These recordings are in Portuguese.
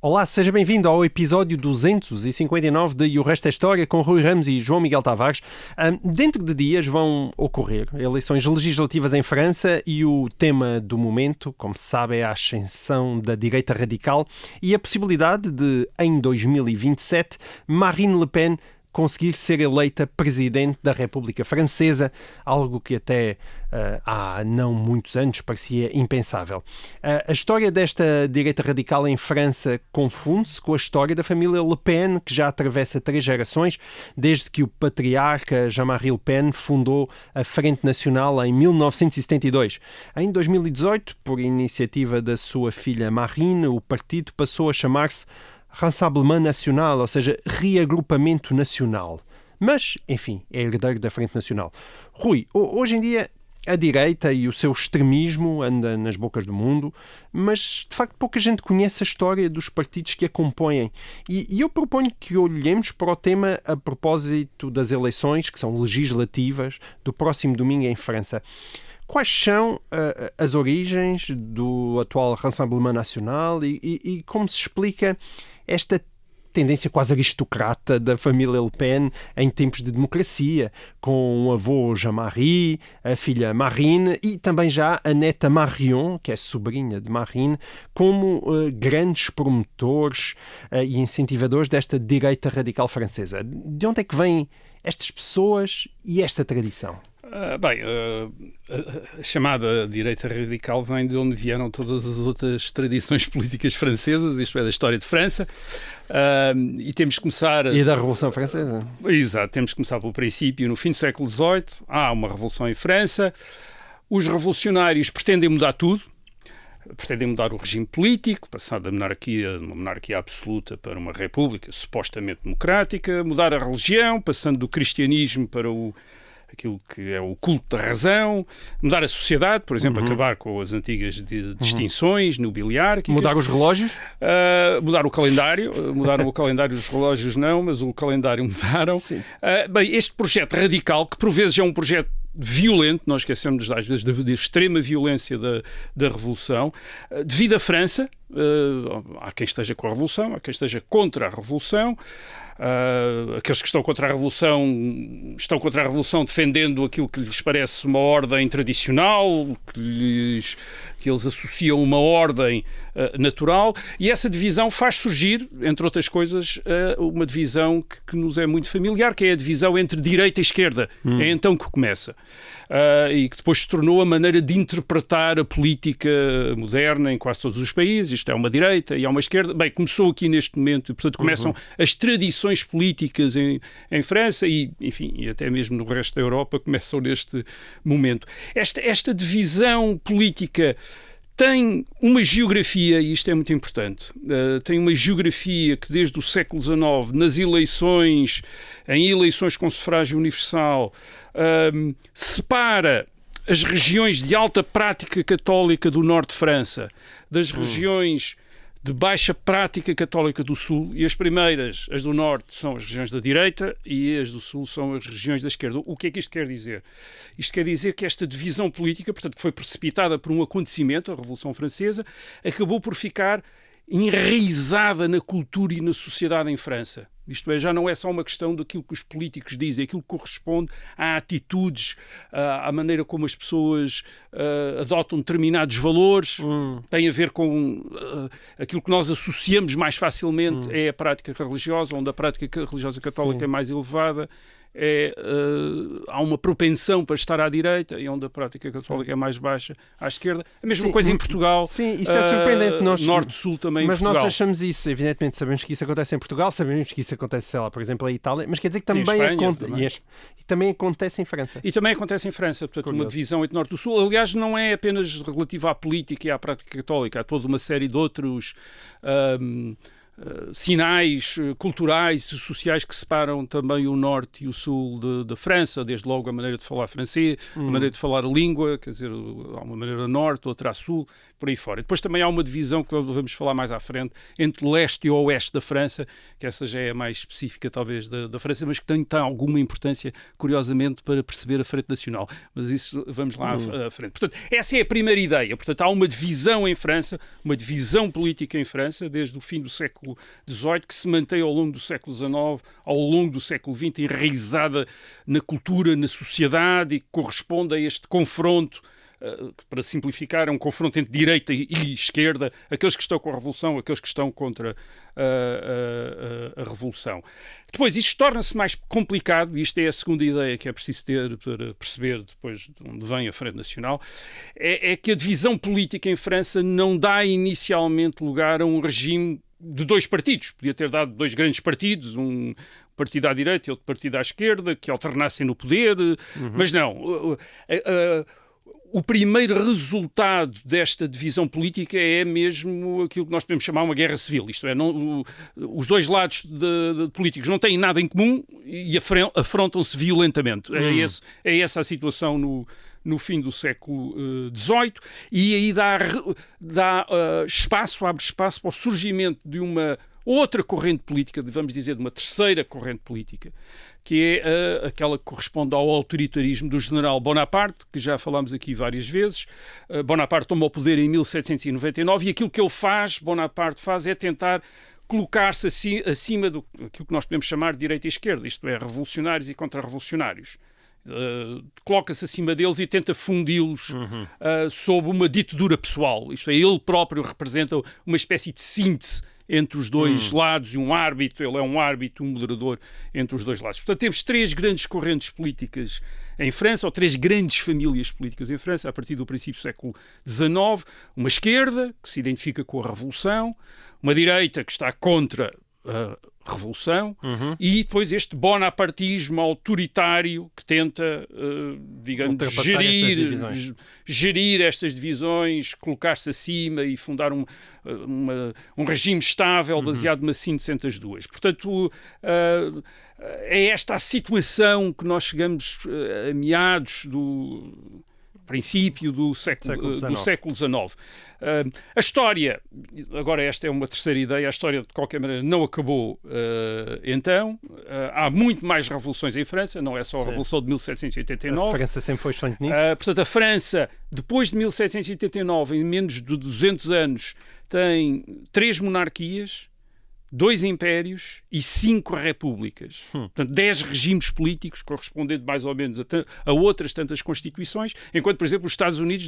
Olá, seja bem-vindo ao episódio 259 de E o Resto é História, com Rui Ramos e João Miguel Tavares. Dentro de dias vão ocorrer eleições legislativas em França e o tema do momento, como se sabe, é a ascensão da direita radical e a possibilidade de, em 2027, Marine Le Pen conseguir ser eleita Presidente da República Francesa, algo que até há não muitos anos parecia impensável. A história desta direita radical em França confunde-se com a história da família Le Pen, que já atravessa 3 gerações, desde que o patriarca Jean-Marie Le Pen fundou a Frente Nacional em 1972. Em 2018, por iniciativa da sua filha Marine, o partido passou a chamar-se Rassemblement National, ou seja, Reagrupamento Nacional. Mas, enfim, é herdeiro da Frente Nacional. Rui, hoje em dia a direita e o seu extremismo anda nas bocas do mundo, mas de facto pouca gente conhece a história dos partidos que a compõem. E eu proponho que olhemos para o tema a propósito das eleições, que são legislativas, do próximo domingo em França. Quais são as origens do atual Rassemblement National e como se explica esta tendência quase aristocrata da família Le Pen em tempos de democracia, com o avô Jean-Marie, a filha Marine e também já a neta Marion, que é sobrinha de Marine, como grandes promotores e incentivadores desta direita radical francesa. De onde é que vêm estas pessoas e esta tradição? A chamada direita radical vem de onde vieram todas as outras tradições políticas francesas, isto é, da história de França, e temos que começar... E da Revolução Francesa. Exato, temos que começar pelo princípio. No fim do século XVIII há uma revolução em França, os revolucionários pretendem mudar tudo, pretendem mudar o regime político, passar da monarquia, de uma monarquia absoluta para uma república supostamente democrática, mudar a religião, passando do cristianismo para aquilo que é o culto da razão, mudar a sociedade, por exemplo, acabar com as antigas distinções nobiliárquicas. Mudar os relógios? Mudar o calendário. Mudaram o calendário, os relógios não, mas o calendário mudaram. Este projeto radical, que por vezes é um projeto violento, nós esquecemos às vezes da extrema violência da Revolução, devido à França, há quem esteja com a Revolução, há quem esteja contra a Revolução. Aqueles que estão contra a Revolução defendendo aquilo que lhes parece uma ordem tradicional, que eles associam uma ordem natural, e essa divisão faz surgir, entre outras coisas, uma divisão que nos é muito familiar, que é a divisão entre direita e esquerda. É então que começa. E que depois se tornou a maneira de interpretar a política moderna em quase todos os países. Isto é uma direita e há uma esquerda. Bem, começou aqui neste momento e, portanto, começam as tradições políticas em França e, enfim, e até mesmo no resto da Europa começam neste momento. Esta divisão política tem uma geografia, e isto é muito importante, tem uma geografia que desde o século XIX, em eleições com sufrágio universal, separa as regiões de alta prática católica do norte de França das regiões de baixa prática católica do sul, e as primeiras, as do norte, são as regiões da direita e as do sul são as regiões da esquerda. O que é que isto quer dizer? Isto quer dizer que esta divisão política, portanto, que foi precipitada por um acontecimento, a Revolução Francesa, acabou por ficar enraizada na cultura e na sociedade em França. Isto é, já não é só uma questão daquilo que os políticos dizem, aquilo que corresponde a atitudes, à maneira como as pessoas adotam determinados valores, tem a ver com aquilo que nós associamos mais facilmente é a prática religiosa, onde a prática religiosa católica é mais elevada. Há uma propensão para estar à direita e onde a prática católica é mais baixa à esquerda. A mesma coisa em Portugal. Sim, isso é surpreendente. Norte-Sul também mas em Portugal. Nós achamos isso, evidentemente, sabemos que isso acontece em Portugal, sabemos que isso acontece, sei lá, por exemplo, em Itália, mas quer dizer que também, também acontece em França. E também acontece em França, portanto, uma divisão entre Norte e Sul. Aliás, não é apenas relativa à política e à prática católica, há toda uma série de outros sinais culturais e sociais que separam também o norte e o sul da França, desde logo a maneira de falar francês, a maneira de falar a língua, quer dizer, há uma maneira norte, outra a sul, por aí fora. E depois também há uma divisão que vamos falar mais à frente entre leste e oeste da França, que essa já é a mais específica talvez da França, mas que tem alguma importância, curiosamente, para perceber a Frente Nacional. Mas isso vamos lá à frente. Portanto, essa é a primeira ideia. Portanto, há uma divisão em França, uma divisão política em França, desde o fim do século XVIII, que se mantém ao longo do século XIX, ao longo do século XX, enraizada na cultura, na sociedade, e que corresponde a este confronto, para simplificar, é um confronto entre direita e esquerda, aqueles que estão com a Revolução, aqueles que estão contra a Revolução. Depois, isto torna-se mais complicado, e isto é a segunda ideia que é preciso ter para perceber depois de onde vem a Frente Nacional, é que a divisão política em França não dá inicialmente lugar a um regime de dois partidos. Podia ter dado dois grandes partidos, um partido à direita e outro partido à esquerda, que alternassem no poder, mas não. O primeiro resultado desta divisão política é mesmo aquilo que nós podemos chamar uma guerra civil. Isto é, os dois lados de políticos não têm nada em comum e afrontam-se violentamente. É essa a situação no fim do século XVIII, e aí abre espaço para o surgimento de uma outra corrente política, vamos dizer, de uma terceira corrente política, que é aquela que corresponde ao autoritarismo do general Bonaparte, que já falámos aqui várias vezes. Bonaparte toma o poder em 1799 e aquilo que Bonaparte faz é tentar colocar-se acima do aquilo que nós podemos chamar de direita e esquerda, isto é, revolucionários e contra-revolucionários. Coloca-se acima deles e tenta fundi-los sob uma ditadura pessoal. Isto é, ele próprio representa uma espécie de síntese entre os dois lados, e um árbitro, ele é um árbitro, um moderador entre os dois lados. Portanto, temos três grandes correntes políticas em França, ou três grandes famílias políticas em França, a partir do princípio do século XIX. Uma esquerda, que se identifica com a Revolução, uma direita que está contra a Revolução, e depois este bonapartismo autoritário que tenta, digamos, gerir estas divisões, colocar-se acima e fundar um regime estável baseado numa síntese entre as duas. Portanto, é esta a situação que nós chegamos a meados do princípio do século XIX. A história, agora esta é uma terceira ideia, a história de qualquer maneira não acabou então. Há muito mais revoluções em França, não é só a Revolução de 1789. A França sempre foi excelente nisso. Portanto, a França, depois de 1789, em menos de 200 anos, tem 3 monarquias, 2 impérios e 5 repúblicas. Portanto, 10 regimes políticos, correspondendo mais ou menos a outras tantas constituições, enquanto, por exemplo, os Estados Unidos,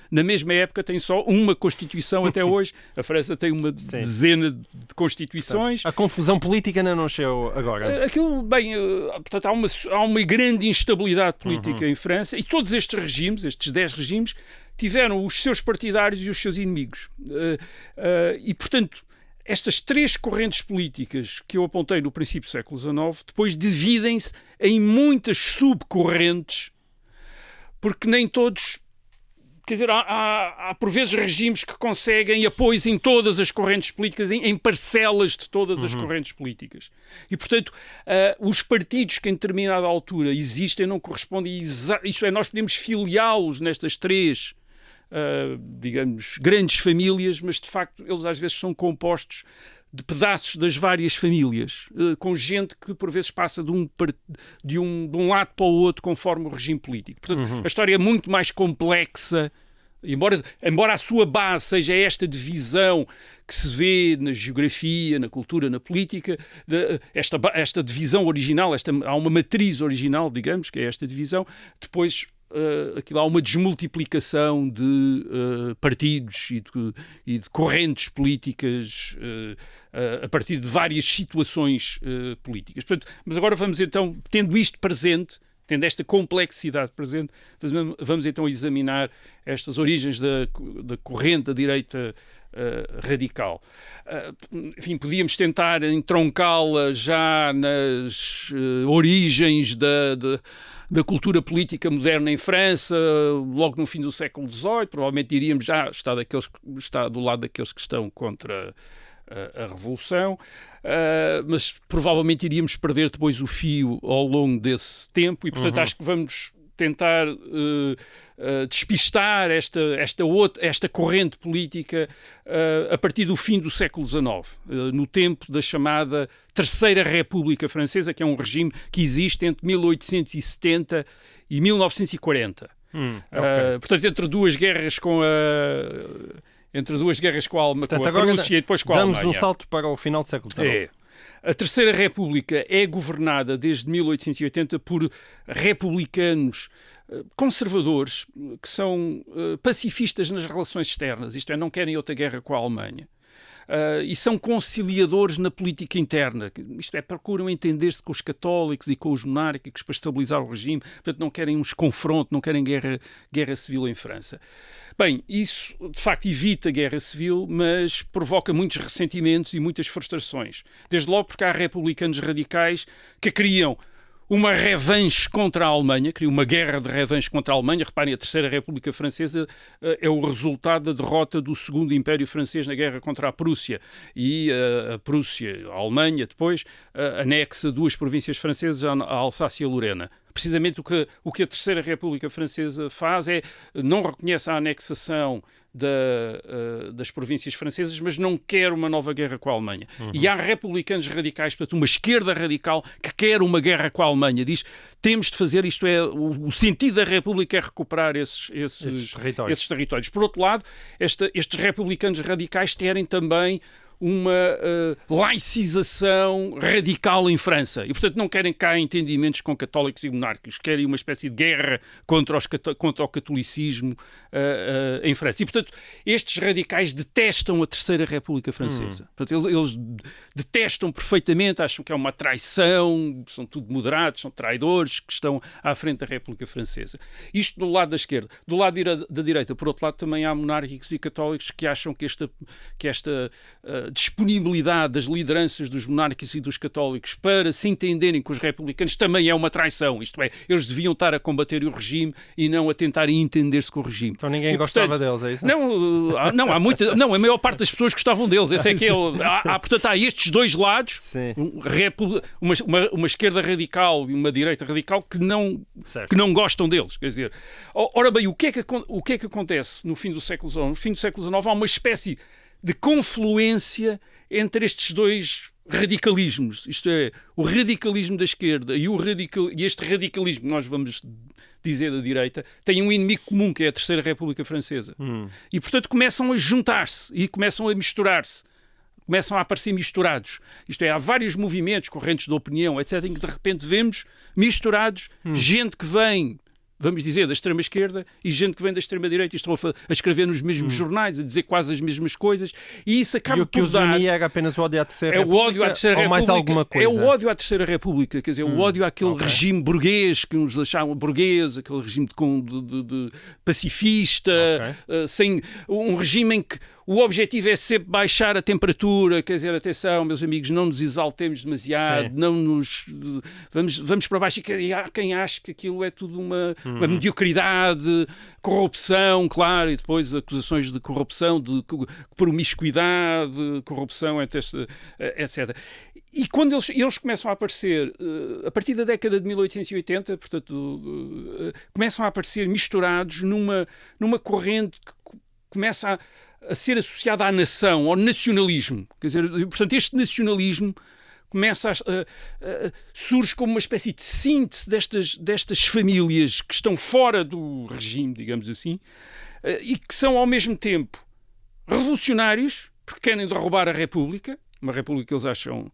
na mesma época, têm só uma constituição até hoje. A França tem uma dezena de constituições. Portanto, a confusão política não nasceu agora. Portanto, há uma grande instabilidade política em França, e todos estes regimes, estes 10 regimes, tiveram os seus partidários e os seus inimigos. E, portanto, estas 3 correntes políticas que eu apontei no princípio do século XIX, depois dividem-se em muitas subcorrentes, porque nem todos... Quer dizer, há por vezes regimes que conseguem apoios em todas as correntes políticas, em parcelas de todas as correntes políticas. E, portanto, os partidos que em determinada altura existem não correspondem... Isto é, nós podemos filiá-los nestas 3 digamos, grandes famílias, mas de facto eles às vezes são compostos de pedaços das várias famílias, com gente que por vezes passa de um lado para o outro conforme o regime político. Portanto, a história é muito mais complexa, embora a sua base seja esta divisão que se vê na geografia, na cultura, na política, esta divisão original, há uma matriz original, digamos, que é esta divisão. Depois há uma desmultiplicação de partidos e de correntes políticas a partir de várias situações políticas. Portanto, mas agora vamos então, tendo isto presente, tendo esta complexidade presente, vamos então examinar estas origens da corrente da direita radical. Enfim, podíamos tentar entroncá-la já nas origens da cultura política moderna em França, logo no fim do século XVIII. Provavelmente diríamos já está do lado daqueles que estão contra a Revolução, mas provavelmente iríamos perder depois o fio ao longo desse tempo e, portanto, acho que vamos tentar despistar esta corrente política a partir do fim do século XIX, no tempo da chamada Terceira República Francesa, que é um regime que existe entre 1870 e 1940. Okay. Portanto, entre duas guerras com a Prússia e depois com a Alemanha. Damos um salto para o final do século XIX. A Terceira República é governada desde 1880 por republicanos conservadores que são pacifistas nas relações externas, isto é, não querem outra guerra com a Alemanha. E são conciliadores na política interna, isto é, procuram entender-se com os católicos e com os monárquicos para estabilizar o regime, portanto não querem uns confrontos, não querem guerra civil em França. Bem, isso de facto evita guerra civil, mas provoca muitos ressentimentos e muitas frustrações. Desde logo porque há republicanos radicais que criam uma revanche contra a Alemanha, criam uma guerra de revanche contra a Alemanha. Reparem, a Terceira República Francesa é o resultado da derrota do Segundo Império Francês na guerra contra a Prússia. E a Prússia, a Alemanha, depois anexa duas províncias francesas, a Alsácia e a Lorena. Precisamente o que a Terceira República Francesa faz é não reconhece a anexação das províncias francesas, mas não quer uma nova guerra com a Alemanha. E há republicanos radicais, portanto, uma esquerda radical que quer uma guerra com a Alemanha. Diz, temos de fazer, isto é, o sentido da República é recuperar esses territórios. Por outro lado, estes republicanos radicais querem também uma laicização radical em França. E, portanto, não querem cá entendimentos com católicos e monárquicos. Querem uma espécie de guerra contra o catolicismo em França. E, portanto, estes radicais detestam a Terceira República Francesa. Portanto, eles detestam perfeitamente, acham que é uma traição, são tudo moderados, são traidores que estão à frente da República Francesa. Isto do lado da esquerda. Do lado da direita, por outro lado, também há monárquicos e católicos que acham que esta disponibilidade das lideranças dos monárquicos e dos católicos para se entenderem com os republicanos também é uma traição, isto é, eles deviam estar a combater o regime e não a tentarem entender-se com o regime. Então ninguém gostava deles, é isso? Não, a maior parte das pessoas gostavam deles, esse é que é portanto, há estes dois lados, uma esquerda radical e uma direita radical que não gostam deles, quer dizer, ora bem, o que é que acontece no fim do século XIX? No fim do século XIX há uma espécie de confluência entre estes dois radicalismos, isto é, o radicalismo da esquerda e este radicalismo que nós vamos dizer da direita, tem um inimigo comum, que é a Terceira República Francesa. E, portanto, começam a juntar-se e começam a misturar-se. Começam a aparecer misturados. Isto é, há vários movimentos, correntes de opinião, etc., em que de repente vemos misturados gente que vem, vamos dizer, da extrema-esquerda e gente que vem da extrema-direita e estão a escrever nos mesmos jornais, a dizer quase as mesmas coisas, e isso acaba por dar... E o que os unia era apenas o ódio à Terceira República? É o ódio à Terceira República. Ou mais alguma coisa? É o ódio à Terceira República, quer dizer, o ódio àquele regime burguês, que nos achavam burguês, aquele regime de pacifista, sem um regime em que o objetivo é sempre baixar a temperatura, quer dizer, atenção, meus amigos, não nos exaltemos demasiado, vamos para baixo, e há quem ache que aquilo é tudo uma mediocridade, corrupção, claro, e depois acusações de corrupção, de promiscuidade, corrupção, etc. E quando eles começam a aparecer, a partir da década de 1880, portanto, começam a aparecer misturados numa corrente que começa a ser associada à nação, ao nacionalismo. Quer dizer, portanto, este nacionalismo começa surge como uma espécie de síntese destas famílias que estão fora do regime, digamos assim, e que são ao mesmo tempo revolucionários, porque querem derrubar a República, uma República que eles acham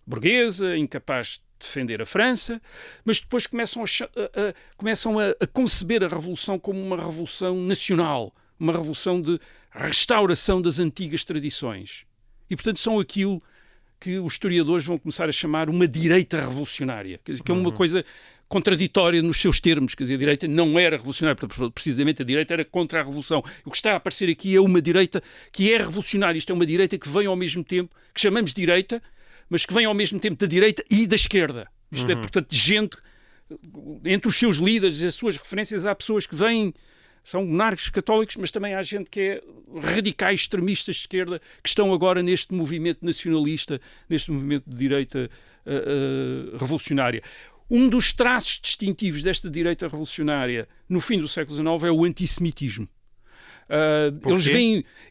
burguesa, incapaz de defender a França, mas depois começam a conceber a revolução como uma revolução nacional, uma revolução de restauração das antigas tradições. E, portanto, são aquilo que os historiadores vão começar a chamar uma direita revolucionária, quer dizer, que é uma coisa contraditória nos seus termos, quer dizer, a direita não era revolucionária, precisamente a direita era contra a revolução. O que está a aparecer aqui é uma direita que é revolucionária, isto é uma direita que vem ao mesmo tempo, que chamamos de direita, mas que vem ao mesmo tempo da direita e da esquerda. Isto é, portanto, gente, entre os seus líderes e as suas referências, há pessoas que vêm são monarcas católicos, mas também há gente que é radicais extremistas de esquerda que estão agora neste movimento nacionalista, neste movimento de direita revolucionária. Um dos traços distintivos desta direita revolucionária no fim do século XIX é o antissemitismo.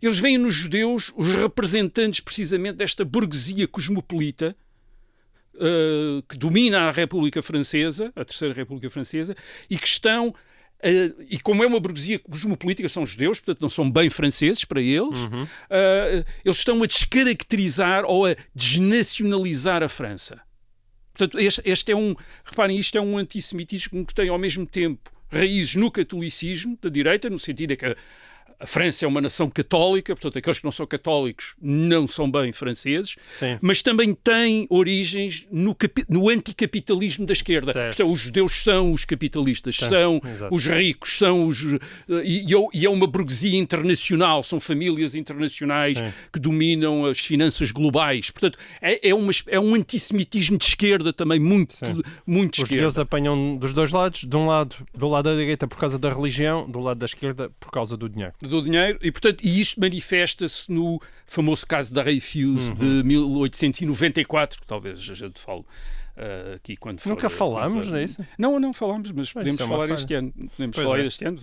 Eles veem nos judeus os representantes precisamente desta burguesia cosmopolita que domina a República Francesa, a Terceira República Francesa, e que estão... e como é uma burguesia cosmopolítica, são judeus, portanto não são bem franceses para eles, eles estão a descaracterizar ou a desnacionalizar a França. Portanto, reparem, isto é um antissemitismo que tem ao mesmo tempo raízes no catolicismo da direita, no sentido de que a França é uma nação católica, portanto aqueles que não são católicos não são bem franceses, sim, mas também tem origens no anticapitalismo da esquerda. Os judeus são os capitalistas, são os ricos, são os... E é uma burguesia internacional, são famílias internacionais, sim, que dominam as finanças globais. Portanto, é um antissemitismo de esquerda também muito esquerda. Os judeus apanham dos dois lados, do lado da direita por causa da religião, do lado da esquerda por causa do dinheiro. Do dinheiro, e portanto isto manifesta-se no famoso caso da Dreyfus de 1894, que talvez a gente fale aqui quando for... Nunca falámos, não é isso? Não falámos, mas podemos falar este ano. Podemos falar este ano,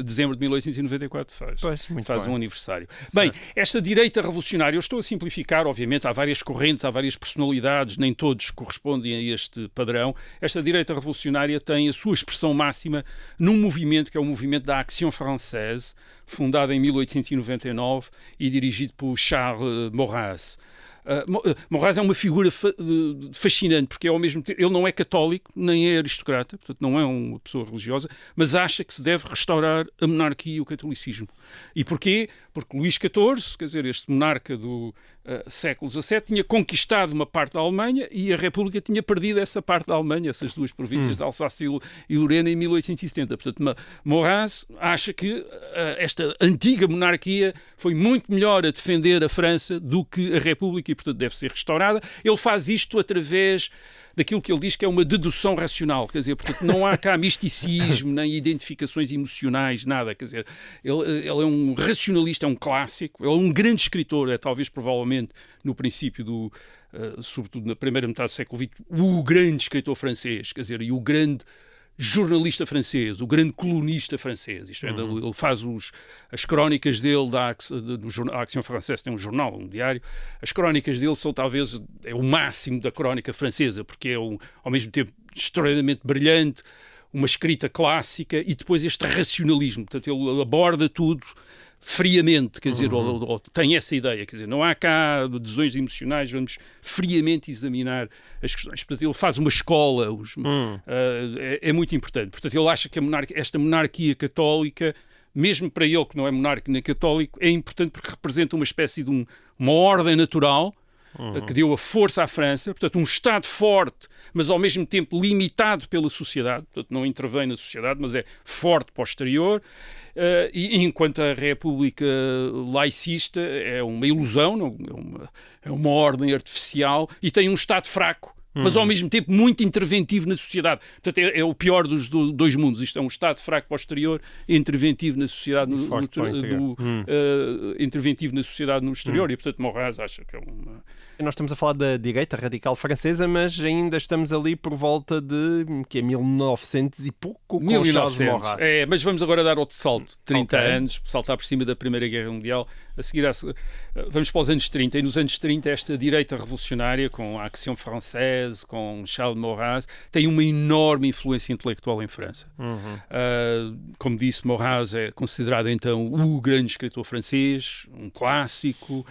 dezembro de 1894 faz um aniversário. Certo. Bem, esta direita revolucionária, eu estou a simplificar, obviamente, há várias correntes, há várias personalidades, nem todos correspondem a este padrão. Esta direita revolucionária tem a sua expressão máxima num movimento que é o movimento da Action Française, fundado em 1899 e dirigido por Charles Maurras. Maurras é uma figura fascinante, porque ao mesmo tempo ele não é católico nem é aristocrata, portanto não é uma pessoa religiosa, mas acha que se deve restaurar a monarquia e o catolicismo. E porquê? Porque Luís XIV, quer dizer, este monarca do século XVII, tinha conquistado uma parte da Alemanha e a República tinha perdido essa parte da Alemanha, essas duas províncias de Alsácia e Lorena, em 1870. Portanto, Maurras acha que esta antiga monarquia foi muito melhor a defender a França do que a República e, portanto, deve ser restaurada. Ele faz isto através daquilo que ele diz que é uma dedução racional, quer dizer, portanto, não há cá misticismo, nem identificações emocionais, nada, quer dizer, ele é um racionalista, é um clássico, ele é um grande escritor, é talvez, provavelmente, no princípio sobretudo na primeira metade do século XX, o grande escritor francês, quer dizer, e o grande jornalista francês, o grande colunista francês. Isto é, ele faz as crónicas dele a Action Française tem um jornal, um diário. As crónicas dele são talvez o máximo da crónica francesa, porque é ao mesmo tempo extraordinariamente brilhante, uma escrita clássica e depois este racionalismo. Portanto, ele aborda tudo friamente, quer dizer, ou tem essa ideia, quer dizer, não há cá decisões emocionais, vamos friamente examinar as questões. Portanto, ele faz uma escola, é muito importante. Portanto, ele acha que esta monarquia católica, mesmo para ele que não é monárquico nem católico, é importante porque representa uma espécie de uma ordem natural que deu a força à França, portanto, um Estado forte, mas ao mesmo tempo limitado pela sociedade, portanto, não intervém na sociedade, mas é forte para o exterior. E enquanto a República laicista é uma ilusão, é uma ordem artificial e tem um Estado fraco, mas ao mesmo tempo muito interventivo na sociedade. Portanto, é o pior dos dois mundos. Isto é um Estado fraco para o exterior e interventivo na sociedade interventivo na sociedade no exterior. E, portanto, Maurras acha que é uma... Nós estamos a falar da direita radical francesa, mas ainda estamos ali por volta de 1900 e pouco, com Charles Maurras. Mas vamos agora dar outro salto, 30 anos, saltar por cima da Primeira Guerra Mundial. A seguir, vamos para os anos 30. E nos anos 30, esta direita revolucionária, com a Action Française, com Charles Maurras, tem uma enorme influência intelectual em França. Como disse, Maurras é considerado, então, o grande escritor francês, um clássico,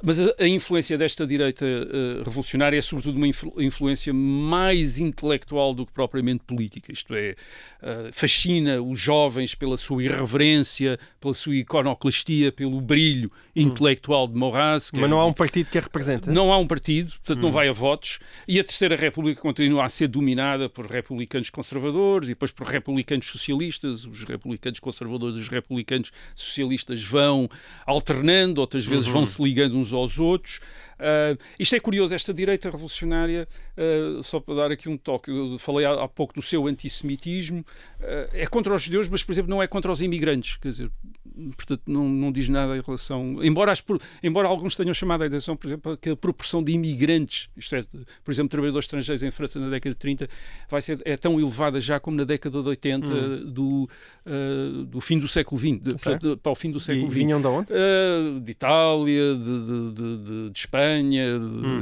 mas a influência desta direita revolucionária é sobretudo uma influência mais intelectual do que propriamente política. Isto é, fascina os jovens pela sua irreverência, pela sua iconoclastia, pelo brilho intelectual de Maurras. Mas não há um partido que a representa? Não há um partido, portanto não vai a votos. E a Terceira República continua a ser dominada por republicanos conservadores e depois por republicanos socialistas. Os republicanos conservadores e os republicanos socialistas vão alternando, outras vezes vão se ligando uns aos outros. Isto é curioso, esta direita revolucionária, só para dar aqui um toque, eu falei há pouco do seu antissemitismo, é contra os judeus, mas, por exemplo, não é contra os imigrantes, quer dizer, portanto, não diz nada em relação... Embora alguns tenham chamado a atenção, por exemplo, que a proporção de imigrantes, isto é, por exemplo, trabalhadores estrangeiros em França na década de 30, é tão elevada já como na década de 80 do fim do século XX, para o fim do século XX. Vinham de onde? De Itália, de Espanha,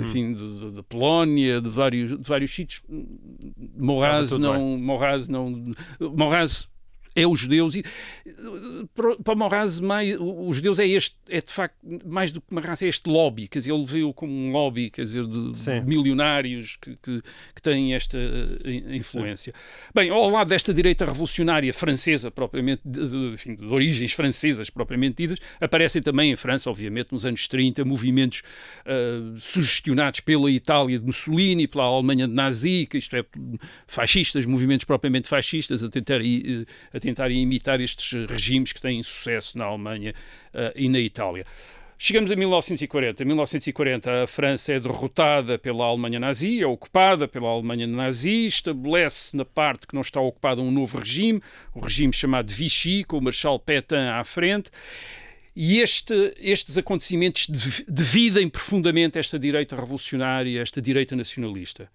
enfim, de Polónia, de vários sítios. Morraz é os judeus, e para Morraz os judeus é de facto, mais do que uma raça, é este lobby, quer dizer, ele veio como um lobby, quer dizer, de milionários que têm esta influência. Sim. Bem, ao lado desta direita revolucionária francesa, propriamente, enfim, de origens francesas propriamente ditas, aparecem também em França, obviamente, nos anos 30, movimentos sugestionados pela Itália de Mussolini, pela Alemanha de Nazi, que isto é, fascistas, movimentos propriamente fascistas, a tentarem imitar estes regimes que têm sucesso na Alemanha e na Itália. Chegamos a 1940. Em 1940 a França é derrotada pela Alemanha nazi, é ocupada pela Alemanha nazi, estabelece na parte que não está ocupada um novo regime, o regime chamado de Vichy, com o Marshal Pétain à frente. E estes acontecimentos dividem profundamente esta direita revolucionária, esta direita nacionalista.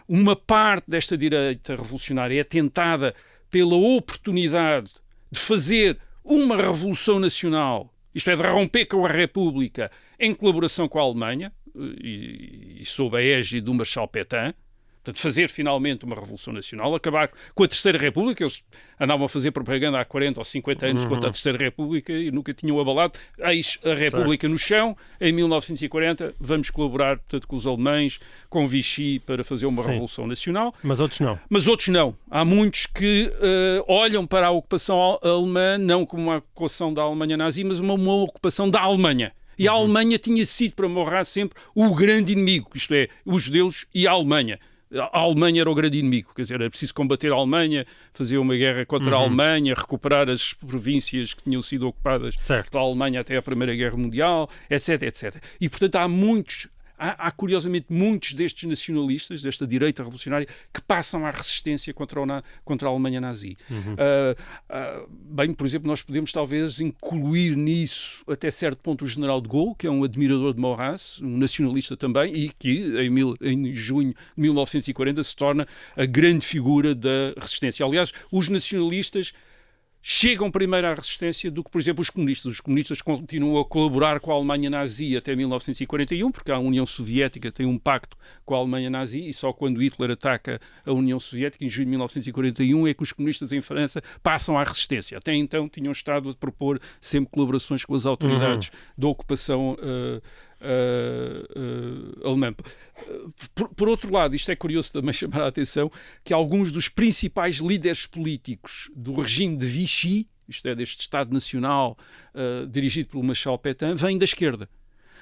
Uma parte desta direita revolucionária é tentada pela oportunidade de fazer uma revolução nacional, isto é, de romper com a República em colaboração com a Alemanha, e sob a égide do Marshal Pétain, portanto, fazer finalmente uma revolução nacional, acabar com a Terceira República. Eles andavam a fazer propaganda há 40 ou 50 anos contra a Terceira República e nunca tinham abalado. Eis a República no chão. Em 1940 vamos colaborar, portanto, com os alemães, com Vichy, para fazer uma revolução nacional. Mas outros não. Há muitos que olham para a ocupação alemã não como uma ocupação da Alemanha nazi, mas uma ocupação da Alemanha. E a Alemanha tinha sido para Morraz sempre o grande inimigo, isto é, os judeus e a Alemanha. A Alemanha era o grande inimigo, quer dizer, era preciso combater a Alemanha, fazer uma guerra contra a Alemanha, recuperar as províncias que tinham sido ocupadas pela Alemanha até a Primeira Guerra Mundial, etc, etc. E, portanto, há curiosamente muitos destes nacionalistas, desta direita revolucionária, que passam à resistência contra a Alemanha nazi. Bem, por exemplo, nós podemos talvez incluir nisso até certo ponto o general de Gaulle, que é um admirador de Maurras, um nacionalista também, e que em junho de 1940 se torna a grande figura da resistência. Aliás, os nacionalistas chegam primeiro à resistência do que, por exemplo, os comunistas. Os comunistas continuam a colaborar com a Alemanha nazi até 1941, porque a União Soviética tem um pacto com a Alemanha nazi, e só quando Hitler ataca a União Soviética, em junho de 1941, é que os comunistas em França passam à resistência. Até então tinham estado a propor sempre colaborações com as autoridades da ocupação alemã. Por outro lado, isto é curioso também chamar a atenção, que alguns dos principais líderes políticos do regime de Vichy, isto é, deste Estado Nacional dirigido pelo Marshal Pétain, vêm da esquerda.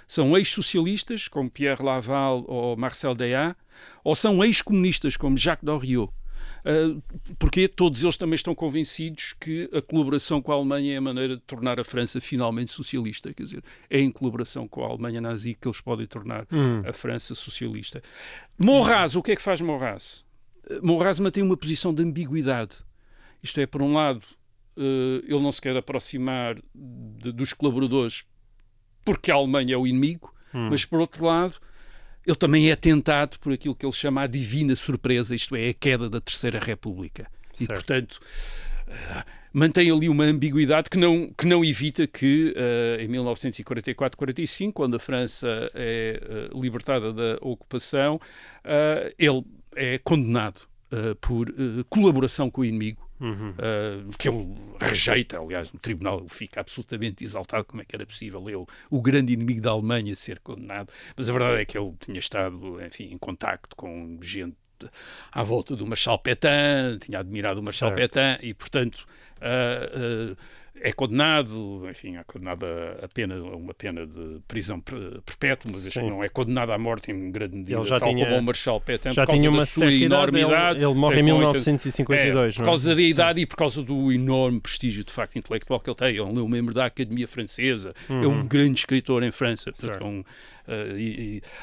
São ex-socialistas, como Pierre Laval ou Marcel Déat, ou são ex-comunistas, como Jacques Doriot. Porque todos eles também estão convencidos que a colaboração com a Alemanha é a maneira de tornar a França finalmente socialista. Quer dizer, é em colaboração com a Alemanha nazi que eles podem tornar a França socialista. Maurras, o que é que faz Maurras? Maurras mantém uma posição de ambiguidade. Isto é, por um lado, ele não se quer aproximar dos colaboradores porque a Alemanha é o inimigo, mas, por outro lado, ele também é tentado por aquilo que ele chama a divina surpresa, isto é, a queda da Terceira República. Certo. E, portanto, mantém ali uma ambiguidade que não evita que, em 1944-45, quando a França é libertada da ocupação, ele é condenado por colaboração com o inimigo, que ele rejeita. Aliás, no tribunal ele fica absolutamente exaltado, como é que era possível ele, o grande inimigo da Alemanha, ser condenado. Mas a verdade é que ele tinha estado, enfim, em contacto com gente à volta do Marshal Pétain, tinha admirado o Marshal Pétain e, portanto, é condenado, enfim, é condenado a uma pena de prisão perpétua, uma vez que não é condenado à morte em grande medida, tal como o Marshal Pétain, já por causa tinha uma da sua enorme idade. Ele morre em 1952. Por causa da idade e por causa do enorme prestígio, de facto, intelectual que ele tem. É um membro da Academia Francesa, é um grande escritor em França. Portanto,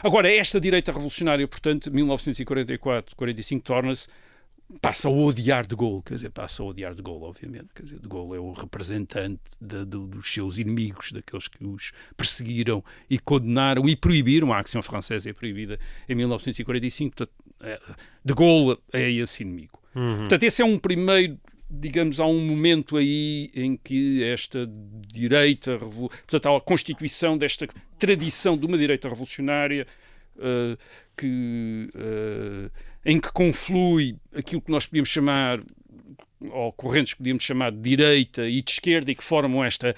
agora, esta direita revolucionária, portanto, 1944-45, torna-se, passa a odiar de Gaulle, obviamente. Quer dizer, de Gaulle é o representante dos seus inimigos, daqueles que os perseguiram e condenaram e proibiram. A Action Française é proibida em 1945. Portanto, de Gaulle é esse inimigo. Portanto, esse é um primeiro, digamos, há um momento aí em que esta direita, portanto, há a constituição desta tradição de uma direita revolucionária em que conflui aquilo que nós podíamos chamar, ou correntes que podíamos chamar de direita e de esquerda, e que formam esta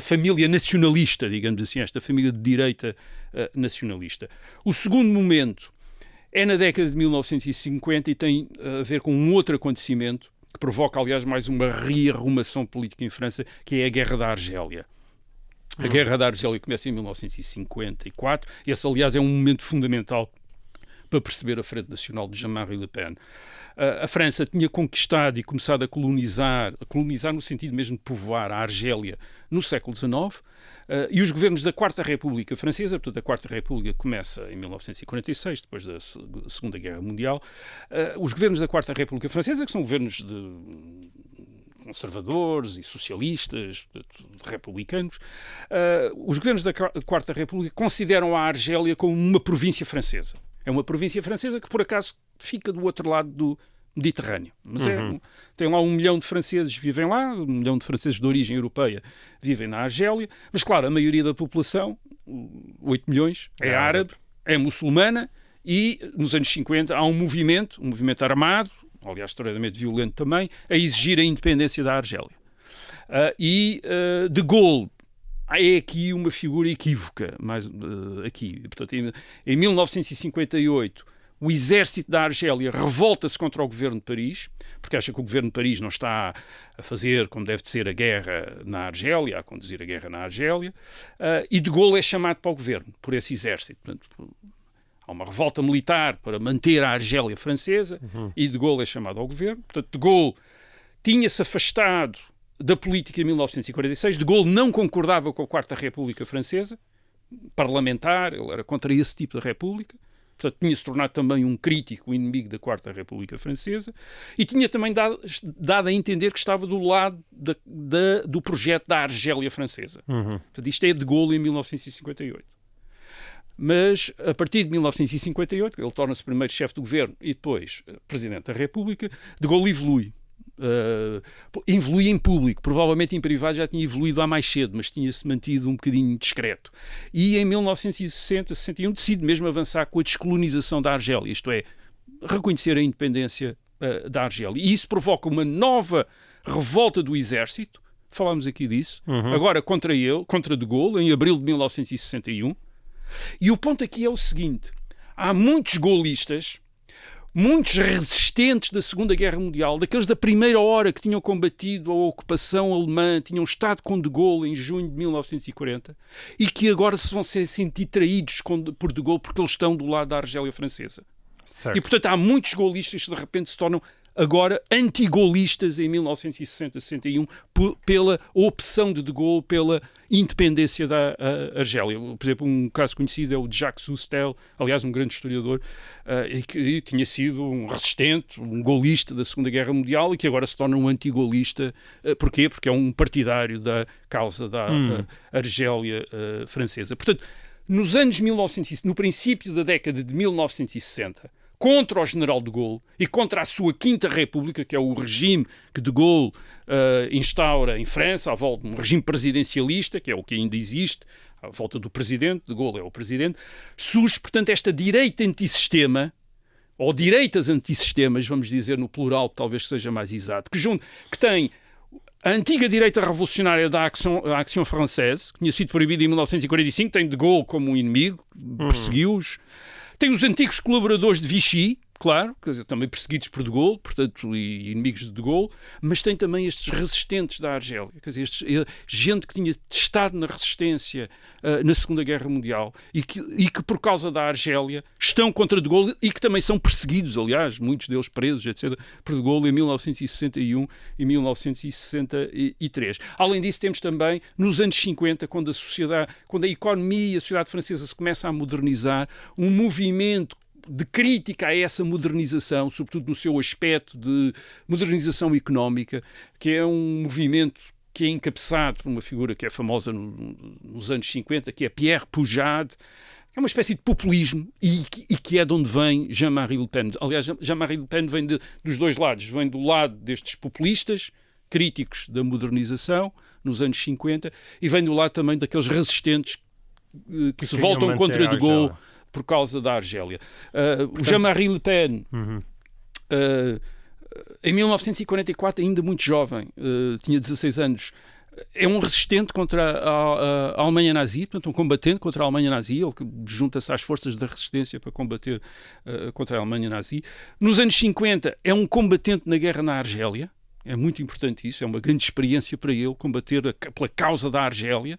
família nacionalista, digamos assim, esta família de direita nacionalista. O segundo momento é na década de 1950 e tem a ver com um outro acontecimento que provoca, aliás, mais uma rearrumação política em França, que é a Guerra da Argélia. A Guerra da Argélia começa em 1954. Esse, aliás, é um momento fundamental para perceber a Frente Nacional de Jean-Marie Le Pen. A França tinha conquistado e começado a colonizar no sentido mesmo de povoar a Argélia no século XIX, e os governos da Quarta República Francesa, portanto a Quarta República começa em 1946, depois da Segunda Guerra Mundial, os governos da Quarta República Francesa, que são governos de conservadores e socialistas, republicanos, os governos da Quarta República consideram a Argélia como uma província francesa. É uma província francesa que, por acaso, fica do outro lado do Mediterrâneo. Mas tem lá 1 milhão de franceses que vivem lá, 1 milhão de franceses de origem europeia vivem na Argélia. Mas, claro, a maioria da população, 8 milhões, é árabe, é muçulmana, e nos anos 50 há um movimento armado, aliás, historicamente violento também, a exigir a independência da Argélia. De Gaulle é aqui uma figura equívoca, Portanto, em 1958, o exército da Argélia revolta-se contra o governo de Paris, porque acha que o governo de Paris não está a fazer como deve de ser a guerra na Argélia, a conduzir a guerra na Argélia, e de Gaulle é chamado para o governo, por esse exército. Portanto, há uma revolta militar para manter a Argélia francesa, e de Gaulle é chamado ao governo. Portanto, de Gaulle tinha-se afastado da política em 1946. De Gaulle não concordava com a Quarta República Francesa, parlamentar, ele era contra esse tipo de república, portanto tinha-se tornado também um crítico, um inimigo da Quarta República Francesa, e tinha também dado a entender que estava do lado do projeto da Argélia francesa. Portanto, isto é de Gaulle em 1958. Mas, a partir de 1958, ele torna-se primeiro chefe do governo e depois presidente da República, de Gaulle evolui. Evolui em público, provavelmente em privado já tinha evoluído há mais cedo, mas tinha-se mantido um bocadinho discreto. E em 1960-61 decide mesmo avançar com a descolonização da Argélia, isto é, reconhecer a independência da Argélia. E isso provoca uma nova revolta do exército, falámos aqui disso, agora contra ele, contra de Gaulle, em abril de 1961. E o ponto aqui é o seguinte: há muitos gaullistas, muitos resistentes da Segunda Guerra Mundial, daqueles da primeira hora que tinham combatido a ocupação alemã, tinham estado com de Gaulle em junho de 1940 e que agora se vão sentir traídos por de Gaulle porque eles estão do lado da Argélia francesa. Certo. E, portanto, há muitos gaullistas que de repente se tornam agora anti-gaullistas em 1960-61 pela opção de Gaulle pela independência da Argélia. Por exemplo, um caso conhecido é o de Jacques Soustelle, aliás, um grande historiador, que tinha sido um resistente, um gaulista da Segunda Guerra Mundial e que agora se torna um anti-gaulista. Porquê? Porque é um partidário da causa da Argélia francesa. Portanto, nos anos 1960, no princípio da década de 1960, contra o general de Gaulle e contra a sua Quinta República, que é o regime que de Gaulle instaura em França, à volta de um regime presidencialista, que é o que ainda existe, à volta do presidente, de Gaulle é o presidente, surge, portanto, esta direita antissistema, ou direitas antissistemas, vamos dizer no plural, talvez seja mais exato, que tem a antiga direita revolucionária da Action Française, que tinha sido proibida em 1945, tem de Gaulle como um inimigo, perseguiu-os. Tem os antigos colaboradores de Vichy, claro, quer dizer, também perseguidos por De Gaulle, portanto, e inimigos de Gaulle, mas tem também estes resistentes da Argélia, quer dizer, gente que tinha estado na resistência na Segunda Guerra Mundial e que por causa da Argélia estão contra De Gaulle e que também são perseguidos, aliás, muitos deles presos, etc., por De Gaulle em 1961 e 1963. Além disso, temos também, nos anos 50, quando a economia e a sociedade francesa se começa a modernizar, um movimento de crítica a essa modernização, sobretudo no seu aspecto de modernização económica, que é um movimento que é encabeçado por uma figura que é famosa nos anos 50, que é Pierre Poujade, que é uma espécie de populismo e que é de onde vem Jean-Marie Le Pen. Aliás, Jean-Marie Le Pen vem dos dois lados. Vem do lado destes populistas, críticos da modernização, nos anos 50, e vem do lado também daqueles resistentes que se voltam contra De Gaulle por causa da Argélia. O Jean-Marie Le Pen, em 1944, ainda muito jovem, tinha 16 anos, é um resistente contra a Alemanha nazi, portanto um combatente contra a Alemanha nazi, ele junta-se às forças da resistência para combater contra a Alemanha nazi. Nos anos 50 é um combatente na guerra na Argélia, é muito importante isso, é uma grande experiência para ele combater pela causa da Argélia.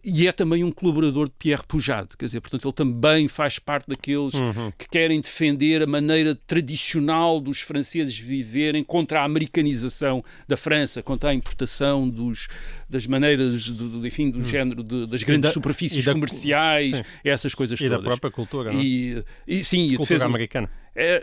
E é também um colaborador de Pierre Poujade, quer dizer, portanto ele também faz parte daqueles que querem defender a maneira tradicional dos franceses viverem contra a americanização da França, contra a importação das maneiras, enfim, do género das grandes superfícies comerciais, essas coisas todas. E da própria cultura, não é? Sim, cultura americana.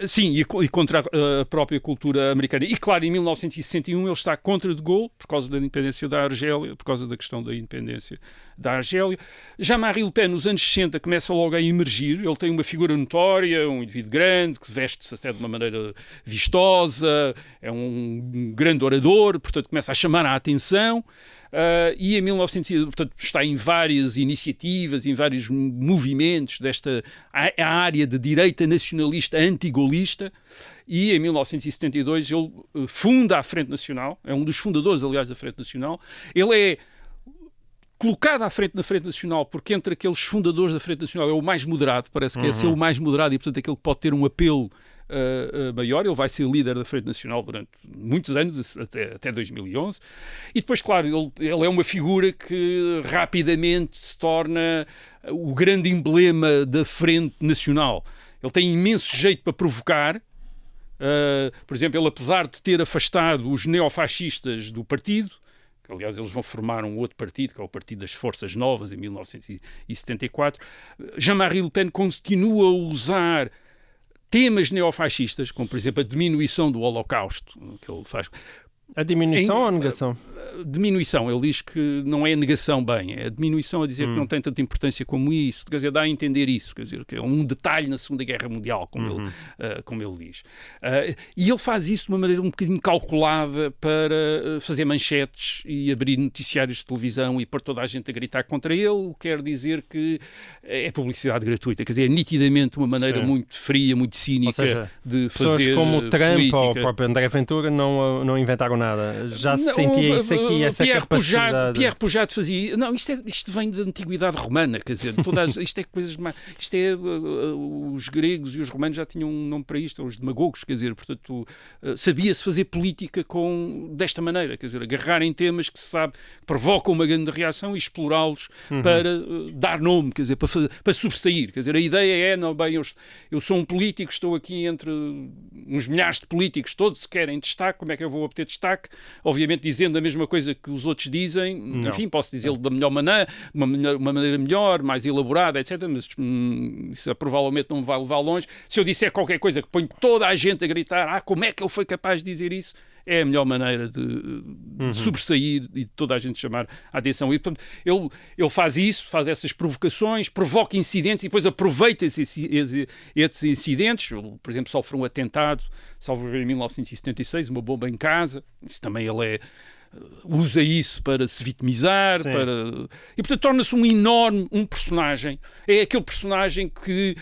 Sim, e contra a própria cultura americana. E claro, em 1961 ele está contra De Gaulle, por causa da independência da Argélia, por causa da questão da independência da Argélia. Jean-Marie Le Pen, nos anos 60, começa logo a emergir. Ele tem uma figura notória, um indivíduo grande, que veste-se até de uma maneira vistosa, é um grande orador, portanto começa a chamar a atenção. E em 1900, portanto, está em várias iniciativas, em vários movimentos desta área de direita nacionalista anti-gaulista, e em 1972 ele funda a Frente Nacional, é um dos fundadores, aliás, da Frente Nacional. Ele é colocado à frente na Frente Nacional porque entre aqueles fundadores da Frente Nacional é o mais moderado, parece que é ser o mais moderado e, portanto, aquele que pode ter um apelo maior. Ele vai ser líder da Frente Nacional durante muitos anos, até 2011. E depois, claro, ele é uma figura que rapidamente se torna o grande emblema da Frente Nacional. Ele tem imenso jeito para provocar. Por exemplo, ele, apesar de ter afastado os neofascistas do partido, que, aliás, eles vão formar um outro partido, que é o Partido das Forças Novas, em 1974, Jean-Marie Le Pen continua a usar temas neofascistas, como, por exemplo, a diminuição do Holocausto, que ele faz. A diminuição ou a negação? Diminuição. Ele diz que não é negação bem, é a diminuição, a dizer que não tem tanta importância como isso, quer dizer, dá a entender isso, quer dizer, que é um detalhe na Segunda Guerra Mundial, como ele diz. E ele faz isso de uma maneira um bocadinho calculada para fazer manchetes e abrir noticiários de televisão e pôr toda a gente a gritar contra ele, quer dizer que é publicidade gratuita, quer dizer, é nitidamente uma maneira muito fria, muito cínica de fazer pessoas como Trump política. Ou o próprio André Ventura não inventaram nada. Já se sentia isso aqui, essa capacidade. Pierre Poujade fazia... Não, isto vem da antiguidade romana, quer dizer, isto é coisas... os gregos e os romanos já tinham um nome para isto, os demagogos, quer dizer, portanto, sabia-se fazer política desta maneira, quer dizer, agarrar em temas que se sabe que provocam uma grande reação e explorá-los para dar nome, quer dizer, para sobressair, quer dizer, a ideia é, não, bem, eu sou um político, estou aqui entre uns milhares de políticos, todos querem destaque, como é que eu vou obter destaque? Obviamente dizendo a mesma coisa que os outros dizem, enfim, posso dizê-lo da melhor maneira, uma maneira melhor, mais elaborada, etc, mas isso provavelmente não me vai levar longe. Se eu disser qualquer coisa que põe toda a gente a gritar, como é que ele foi capaz de dizer isso? É a melhor maneira de sobressair e de toda a gente chamar a atenção. E, portanto, ele faz isso, faz essas provocações, provoca incidentes e depois aproveita esses incidentes. Ele, por exemplo, sofre um atentado, salvo em 1976, uma bomba em casa. Isso também ele usa isso para se vitimizar, e portanto torna-se um personagem. É aquele personagem que,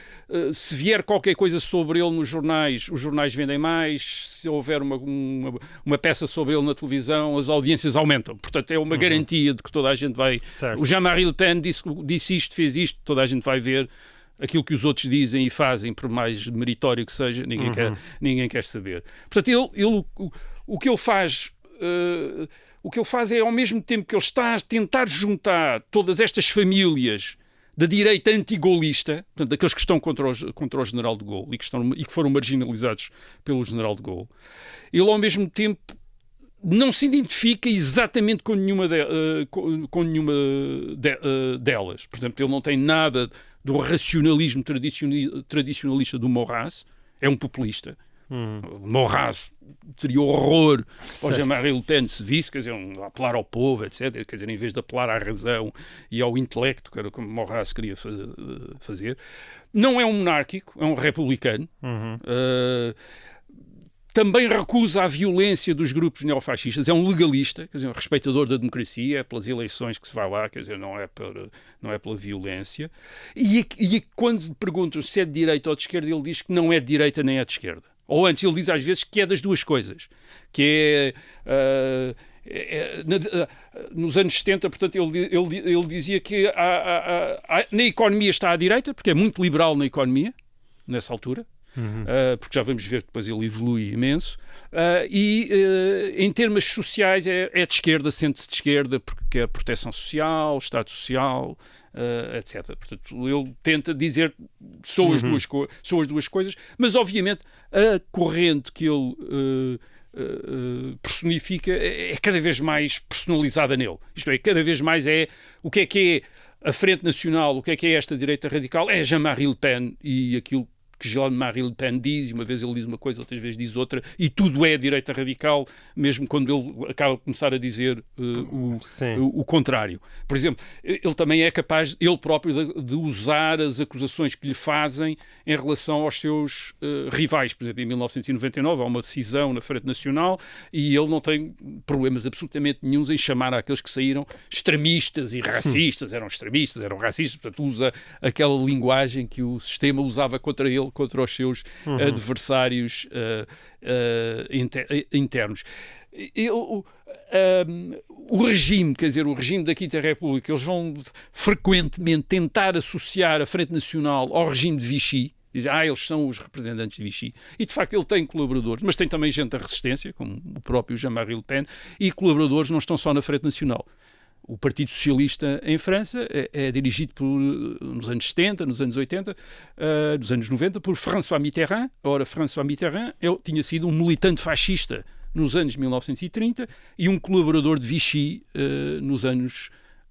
se vier qualquer coisa sobre ele nos jornais, os jornais vendem mais. Se houver uma peça sobre ele na televisão, as audiências aumentam. Portanto, é uma garantia de que toda a gente vai... Certo. O Jean-Marie Le Pen disse isto, fez isto, toda a gente vai ver. aquilo que os outros dizem e fazem, por mais meritório que seja, ninguém quer saber. Portanto, o que ele faz... o que ele faz é, ao mesmo tempo que ele está a tentar juntar todas estas famílias da direita anti-golista, portanto, daqueles que estão contra o general de Gaulle e que foram marginalizados pelo general de Gaulle, ele, ao mesmo tempo, não se identifica exatamente com nenhuma delas. Portanto, ele não tem nada do racionalismo tradicionalista do Maurras, é um populista. Maurras teria horror ao Jean-Marie Le Pen se visse, quer dizer, apelar ao povo, etc. Quer dizer, em vez de apelar à razão e ao intelecto, que era como Maurras queria fazer. Não é um monárquico, é um republicano. Também recusa a violência dos grupos neofascistas, é um legalista, quer dizer, um respeitador da democracia, é pelas eleições que se vai lá, quer dizer, não é pela violência. E quando perguntam se é de direita ou de esquerda, ele diz que não é de direita nem é de esquerda. Ou antes, ele diz às vezes que é das duas coisas, que nos anos 70, portanto, ele dizia que na economia está à direita, porque é muito liberal na economia, nessa altura, porque já vamos ver que depois ele evolui imenso, em termos sociais é de esquerda, sente-se de esquerda, porque quer proteção social, Estado Social, etc. Portanto, ele tenta dizer são as duas coisas, mas obviamente a corrente que ele personifica é cada vez mais personalizada nele. Isto é, cada vez mais o que é a Frente Nacional, o que é esta direita radical, é Jean-Marie Le Pen e aquilo que Jean-Marie Le Pen diz, e uma vez ele diz uma coisa, outras vezes diz outra, e tudo é direita radical, mesmo quando ele acaba de começar a dizer o contrário. Por exemplo, ele também é capaz, ele próprio, de usar as acusações que lhe fazem em relação aos seus rivais. Por exemplo, em 1999 há uma decisão na Frente Nacional e ele não tem problemas absolutamente nenhuns em chamar aqueles que saíram extremistas e racistas, eram extremistas, eram racistas, portanto usa aquela linguagem que o sistema usava contra ele, contra os seus adversários internos. O regime, quer dizer, o regime da Quinta República, eles vão frequentemente tentar associar a Frente Nacional ao regime de Vichy. Dizem, eles são os representantes de Vichy. E, de facto, ele tem colaboradores, mas tem também gente da resistência, como o próprio Jean-Marie Le Pen, e colaboradores não estão só na Frente Nacional. O Partido Socialista em França é dirigido nos anos 70, nos anos 80, nos anos 90, por François Mitterrand. Ora, François Mitterrand tinha sido um militante fascista nos anos 1930 e um colaborador de Vichy nos anos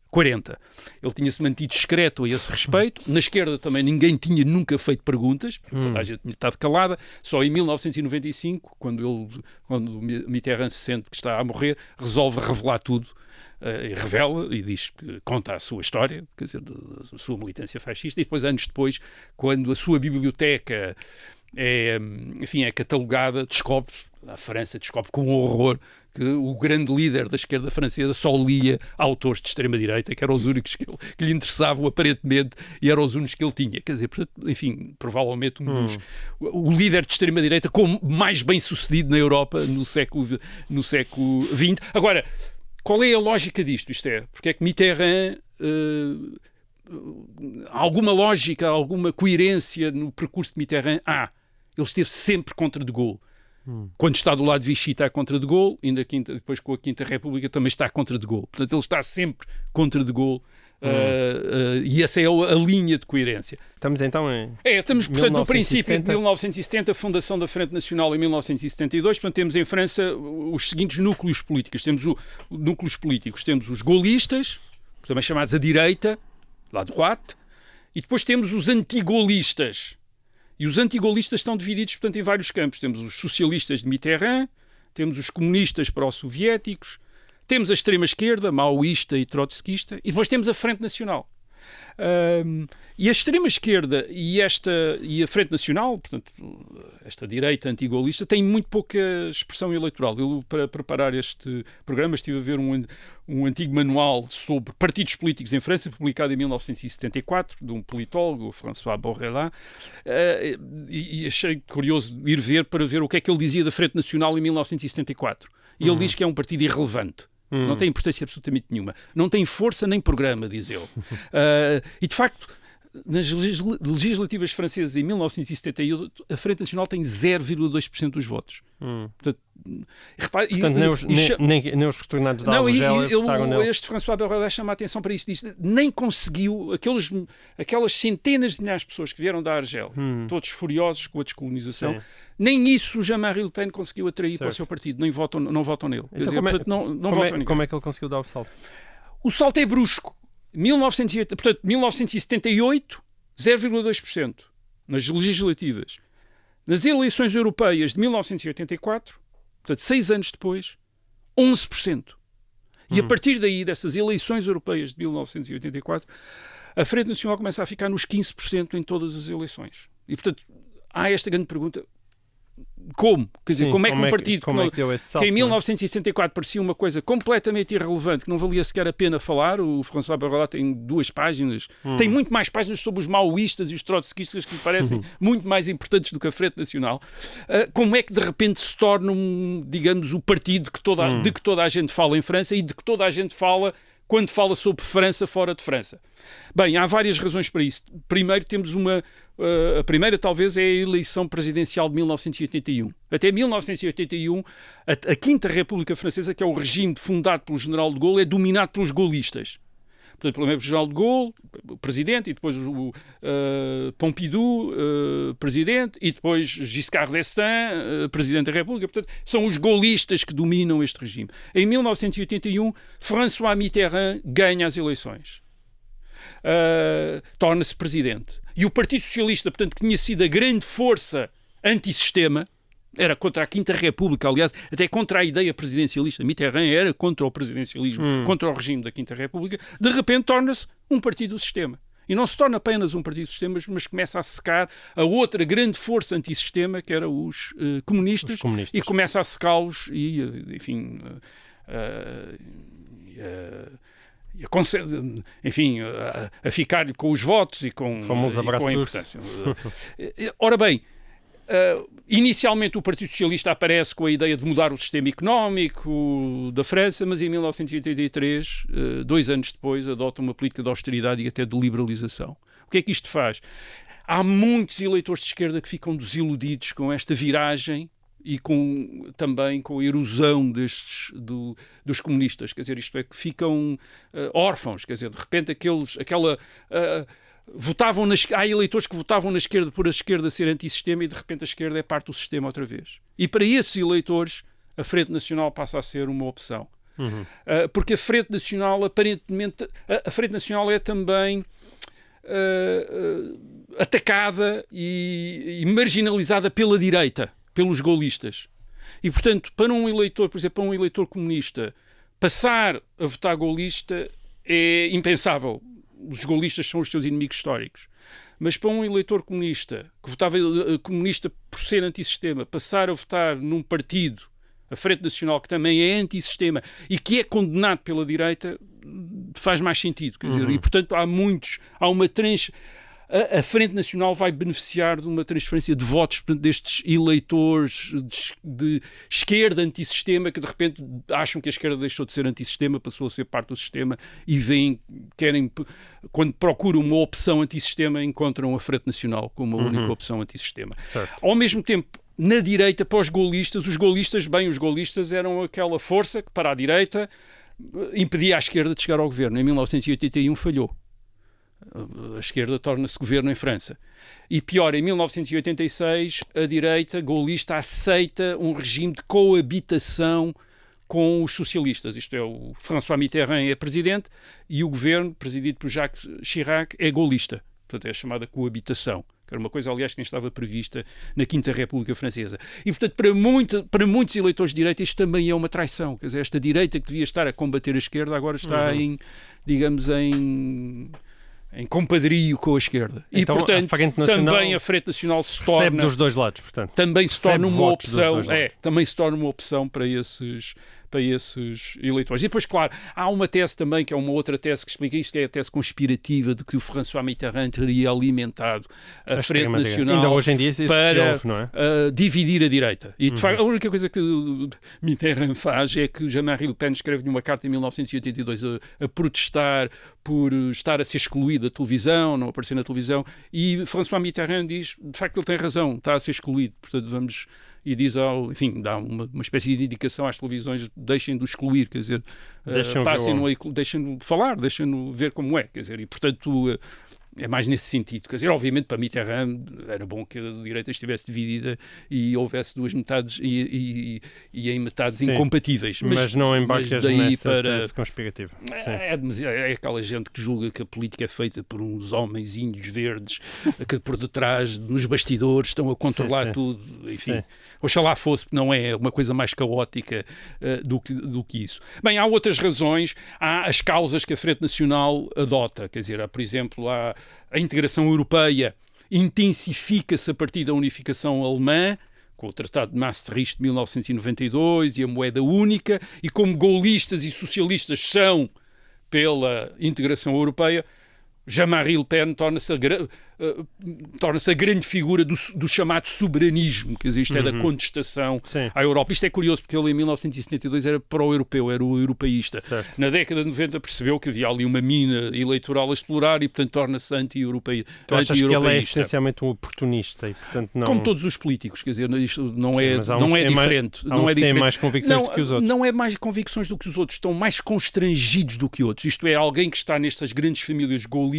40. Ele tinha-se mantido discreto a esse respeito. Na esquerda também ninguém tinha nunca feito perguntas, toda a gente tinha estado calada. Só em 1995, quando Mitterrand se sente que está a morrer, resolve revelar tudo. E revela e diz que conta a sua história, quer dizer, da sua militância fascista, e depois, anos depois, quando a sua biblioteca é catalogada, a França descobre com horror que o grande líder da esquerda francesa só lia autores de extrema-direita, que eram os únicos que lhe interessavam aparentemente, e eram os únicos que ele tinha. Quer dizer, enfim, provavelmente o líder de extrema-direita como mais bem-sucedido na Europa no século XX. Agora, qual é a lógica disto? Isto é, porque é que Mitterrand, alguma lógica, alguma coerência no percurso de Mitterrand? Ele esteve sempre contra de Gaulle. Quando está do lado de Vichy está contra de Gaulle, ainda depois com a Quinta República também está contra de Gaulle. Portanto, ele está sempre contra de Gaulle. E essa é a linha de coerência. Estamos então estamos, portanto, no princípio de 1970, a fundação da Frente Nacional em 1972. Portanto, temos em França os seguintes núcleos políticos. Temos núcleos políticos. Temos os gaullistas, também chamados a direita, la droite, e depois temos os antigaullistas. E os antigaullistas estão divididos, portanto, em vários campos. Temos os socialistas de Mitterrand, temos os comunistas pró-soviéticos, temos a extrema-esquerda, maoísta e trotskista, e depois temos a Frente Nacional. E a extrema-esquerda e a Frente Nacional, portanto, esta direita antigaulista, tem muito pouca expressão eleitoral. Eu, para preparar este programa, estive a ver um antigo manual sobre partidos políticos em França, publicado em 1974, de um politólogo, François Borrellat, e achei curioso ir ver para ver o que é que ele dizia da Frente Nacional em 1974. E ele diz que é um partido irrelevante. Não tem importância absolutamente nenhuma. Não tem força nem programa, diz ele. E, de facto, nas legislativas francesas em 1978, a Frente Nacional tem 0,2% dos votos. Portanto, repare, nem os retornados da Algésia votaram nele. Este François Bayrou chama a atenção para isso. Diz, nem conseguiu aquelas centenas de milhares de pessoas que vieram da Argélia, todos furiosos com a descolonização, sim, nem isso Jean-Marie Le Pen conseguiu atrair, certo, para o seu partido. Não votam nele. Então, como é que ele conseguiu dar o salto? O salto é brusco. 1978, 0,2% nas legislativas. Nas eleições europeias de 1984, portanto, 6 anos depois, 11%. E a partir daí, dessas eleições europeias de 1984, a Frente Nacional começa a ficar nos 15% em todas as eleições. E, portanto, há esta grande pergunta: como? Quer dizer, como é que um partido que em 1964 parecia uma coisa completamente irrelevante, que não valia sequer a pena falar, o François Bayrou tem 2 páginas, tem muito mais páginas sobre os maoístas e os trotskistas que me parecem muito mais importantes do que a Frente Nacional, como é que de repente se torna, digamos, o partido de que toda a gente fala em França e de que toda a gente fala quando fala sobre França fora de França? Bem, há várias razões para isso. Primeiro, temos a primeira, talvez, é a eleição presidencial de 1981. Até 1981, a Quinta República Francesa, que é o regime fundado pelo General de Gaulle, é dominado pelos gaullistas. Portanto, primeiro o General de Gaulle, presidente, e depois o Pompidou, presidente, e depois Giscard d'Estaing, presidente da República. Portanto, são os gaullistas que dominam este regime. Em 1981, François Mitterrand ganha as eleições. Torna-se presidente. E o Partido Socialista, portanto, que tinha sido a grande força antissistema, era contra a Quinta República, aliás, até contra a ideia presidencialista. Mitterrand era contra o presidencialismo, contra o regime da Quinta República. De repente torna-se um partido do sistema. E não se torna apenas um partido do sistema, mas começa a secar a outra grande força antissistema, que era os comunistas, e começa a secá-los e, enfim... a ficar com os votos e com a importância. Ora bem, inicialmente o Partido Socialista aparece com a ideia de mudar o sistema económico da França, mas em 1983, 2 anos depois, adota uma política de austeridade e até de liberalização. O que é que isto faz? Há muitos eleitores de esquerda que ficam desiludidos com esta viragem e também com a erosão dos comunistas, quer dizer, isto é, que ficam órfãos, quer dizer, de repente há eleitores que votavam na esquerda por a esquerda ser antissistema e de repente a esquerda é parte do sistema outra vez. E para esses eleitores a Frente Nacional passa a ser uma opção. Porque a Frente Nacional, aparentemente, a Frente Nacional é também atacada e marginalizada pela direita, pelos gaullistas. E, portanto, para um eleitor, por exemplo, para um eleitor comunista, passar a votar gaulista é impensável. Os gaullistas são os seus inimigos históricos. Mas para um eleitor comunista, que votava comunista por ser antissistema, passar a votar num partido, a Frente Nacional, que também é antissistema e que é condenado pela direita, faz mais sentido. Quer dizer, e, portanto, há uma a Frente Nacional vai beneficiar de uma transferência de votos, portanto, destes eleitores de esquerda antissistema que de repente acham que a esquerda deixou de ser antissistema, passou a ser parte do sistema e quando procuram uma opção antissistema, encontram a Frente Nacional como a única opção antissistema. Certo. Ao mesmo tempo, na direita, para os gaullistas eram aquela força que para a direita impedia a esquerda de chegar ao governo. Em 1981 falhou. A esquerda torna-se governo em França. E pior, em 1986, a direita gaulista aceita um regime de coabitação com os socialistas. Isto é, o François Mitterrand é presidente e o governo, presidido por Jacques Chirac, é gaulista. Portanto, é a chamada coabitação, que era uma coisa, aliás, que nem estava prevista na Quinta República Francesa. E, portanto, para muitos eleitores de direita, isto também é uma traição. Quer dizer, esta direita que devia estar a combater a esquerda agora está em compadrio com a esquerda. Então, e, portanto, também a Frente Nacional se torna... Recebe dos dois lados, portanto. Também se torna uma opção... também se torna uma opção para para esses eleitores. E depois, claro, há uma tese também, que é uma outra tese que explica isto, que é a tese conspirativa de que o François Mitterrand teria alimentado a Frente Nacional ainda hoje em dia para ouve, não é? dividir a direita. E, de facto, a única coisa que Mitterrand faz é que Jean-Marie Le Pen escreve uma carta em 1982 a protestar por estar a ser excluído da televisão, não aparecer na televisão, e François Mitterrand diz, de facto, ele tem razão, está a ser excluído, portanto vamos... E diz, enfim, dá uma espécie de indicação às televisões, deixem-no excluir, quer dizer, deixem-no falar, deixem-no ver como é, quer dizer, e portanto... É mais nesse sentido. Quer dizer, obviamente, para Mitterrand era bom que a direita estivesse dividida e houvesse duas metades e em metades incompatíveis. Mas não embarcas nessa tese conspirativa. É aquela gente que julga que a política é feita por uns homens índios verdes que por detrás, nos bastidores, estão a controlar tudo. Enfim, oxalá fosse, não é uma coisa mais caótica do que isso. Bem, há outras razões. Há as causas que a Frente Nacional adota. Quer dizer, há, por exemplo, a integração europeia intensifica-se a partir da unificação alemã, com o Tratado de Maastricht de 1992 e a moeda única, e como gaullistas e socialistas são pela integração europeia, Jean-Marie Le Pen torna-se a grande figura do chamado soberanismo, quer dizer, isto é da contestação à Europa. Isto é curioso porque ele em 1972 era pró-europeu, era o europeísta. Certo. Na década de 90 percebeu que havia ali uma mina eleitoral a explorar e, portanto, torna-se anti-europeísta. Tu achas que ele é essencialmente um oportunista e, portanto, não... Como todos os políticos, quer dizer, isto não é diferente. Há uns que têm mais convicções do que os outros. Não é mais convicções do que os outros, estão mais constrangidos do que outros. Isto é, alguém que está nestas grandes famílias gaulista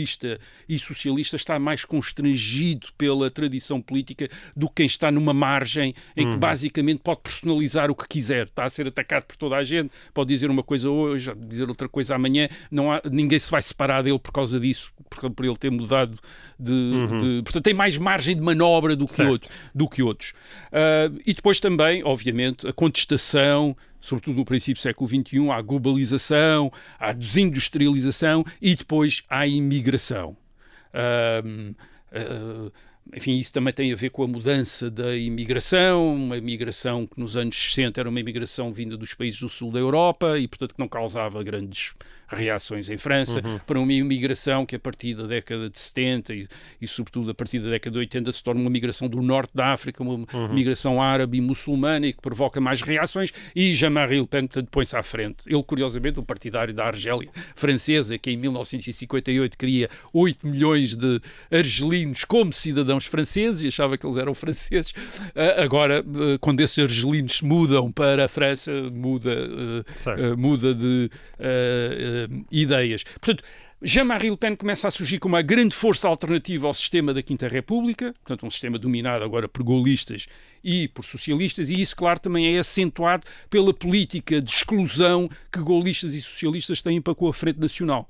e socialista está mais constrangido pela tradição política do que quem está numa margem em que basicamente pode personalizar o que quiser. Está a ser atacado por toda a gente, pode dizer uma coisa hoje, dizer outra coisa amanhã, ninguém se vai separar dele por causa disso, por ele ter mudado portanto tem mais margem de manobra do que outros. E depois também, obviamente, a contestação, sobretudo no princípio do século XXI, à globalização, à desindustrialização e depois à imigração. Enfim, isso também tem a ver com a mudança da imigração, uma imigração que nos anos 60 era uma imigração vinda dos países do sul da Europa e, portanto, que não causava grandes reações em França, para uma imigração que a partir da década de 70 e sobretudo a partir da década de 80 se torna uma migração do norte da África, uma migração árabe e muçulmana e que provoca mais reações, e Jean-Marie Le Pen, portanto, põe-se à frente. Ele, curiosamente, um partidário da Argélia francesa, que em 1958 queria 8 milhões de argelinos como cidadãos franceses e achava que eles eram franceses. Agora, quando esses argelinos se mudam para a França, muda de ideias. Portanto, Jean-Marie Le Pen começa a surgir como uma grande força alternativa ao sistema da Quinta República, portanto um sistema dominado agora por gaullistas e por socialistas, e isso, claro, também é acentuado pela política de exclusão que gaullistas e socialistas têm para com a Frente Nacional.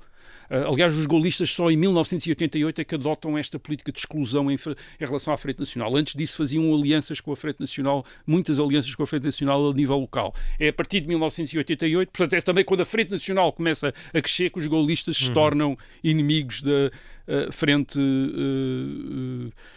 Aliás, os gaullistas só em 1988 é que adotam esta política de exclusão em relação à Frente Nacional. Antes disso faziam alianças com a Frente Nacional, muitas alianças com a Frente Nacional a nível local. É a partir de 1988, portanto é também quando a Frente Nacional começa a crescer que os gaullistas se tornam inimigos da Frente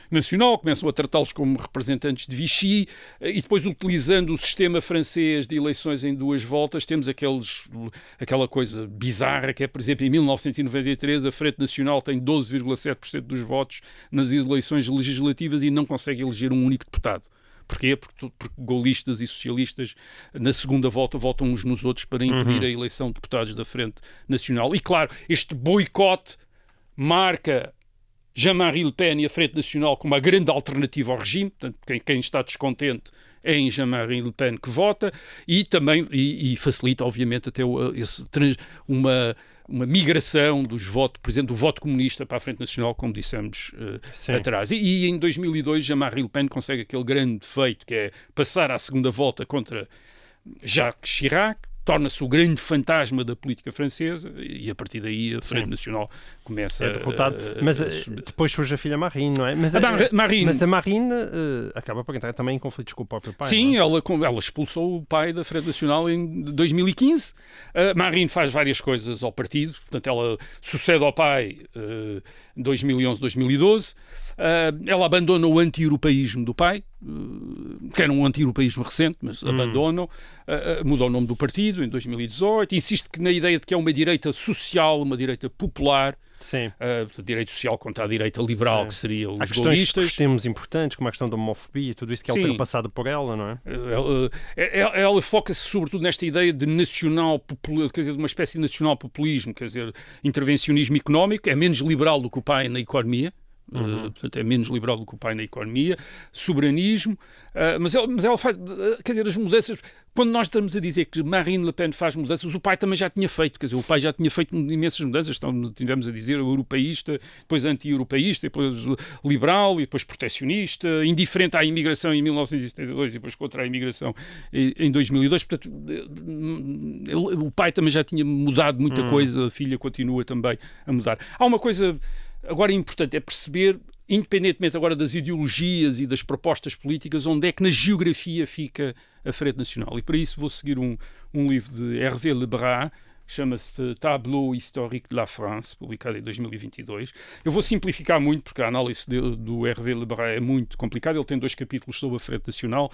Nacional, começam a tratá-los como representantes de Vichy e depois, utilizando o sistema francês de eleições em duas voltas, temos aquela coisa bizarra que é, por exemplo, em 1993 a Frente Nacional tem 12,7% dos votos nas eleições legislativas e não consegue eleger um único deputado. Porquê? Porque gaullistas e socialistas na segunda volta votam uns nos outros para impedir a eleição de deputados da Frente Nacional. E claro, este boicote marca Jean-Marie Le Pen e a Frente Nacional como uma grande alternativa ao regime, portanto, quem está descontente é em Jean-Marie Le Pen que vota, e também e facilita, obviamente, até uma migração dos votos, por exemplo, do voto comunista para a Frente Nacional, como dissemos atrás. E em 2002, Jean-Marie Le Pen consegue aquele grande feito, que é passar à segunda volta contra Jacques Chirac, torna-se o grande fantasma da política francesa e a partir daí a Frente Nacional começa derrotado. Mas depois surge a filha Marine, não é? Mas a Marine acaba por entrar também em conflitos com o próprio pai. Sim, não é? ela expulsou o pai da Frente Nacional em 2015. Marine faz várias coisas ao partido, portanto ela sucede ao pai em 2011-2012. Ela abandona o anti-europeísmo do pai, que era um anti-europeísmo recente, mas abandonam, mudou o nome do partido em 2018, insiste que na ideia de que é uma direita social, uma direita popular, direito social contra a direita liberal, que seria os gaullistas. Há questões de costumes importantes, como a questão da homofobia e tudo isso que é ultrapassado por ela, não é? Ela foca-se sobretudo nesta ideia de quer dizer, de uma espécie de nacional-populismo, quer dizer, intervencionismo económico, é menos liberal do que o pai na economia. Portanto, é menos liberal do que o pai na economia, soberanismo, mas ela faz, quer dizer, as mudanças, quando nós estamos a dizer que Marine Le Pen faz mudanças, o pai também já tinha feito, quer dizer, o pai já tinha feito imensas mudanças, então tivemos a dizer europeísta, depois anti-europeísta, depois liberal, e depois proteccionista, indiferente à imigração em 1972 e depois contra a imigração em 2002, portanto, o pai também já tinha mudado muita coisa, a filha continua também a mudar. Há uma coisa agora importante, é perceber, independentemente agora das ideologias e das propostas políticas, onde é que na geografia fica a Frente Nacional. E para isso vou seguir um livro de Hervé Lebrun, que chama-se Tableau historique de la France, publicado em 2022. Eu vou simplificar muito, porque a análise do Hervé Lebrun é muito complicada. Ele tem 2 capítulos sobre a Frente Nacional,